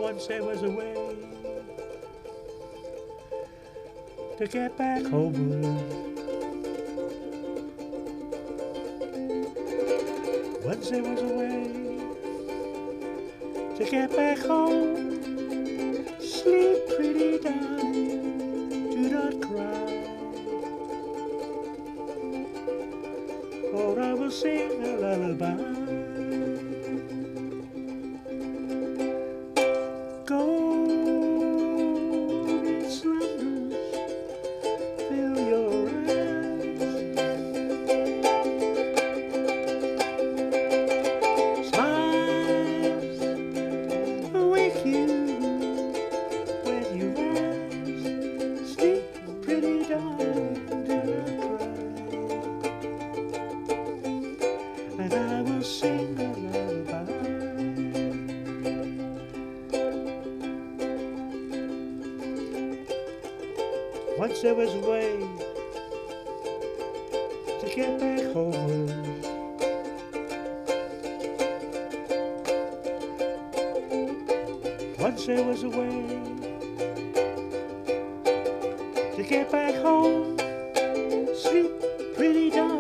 Once there was a way to get back home. Once there was a way to get back home. Sleep, pretty darling, do not cry, or I will sing a lullaby. Golden slumbers fill your eyes. Smiles awake you when you rise. Sleep, pretty darling, do not cry, and I will sing a lullaby. Once there was a way to get back home. Once there was a way to get back home. Sleep, pretty darling.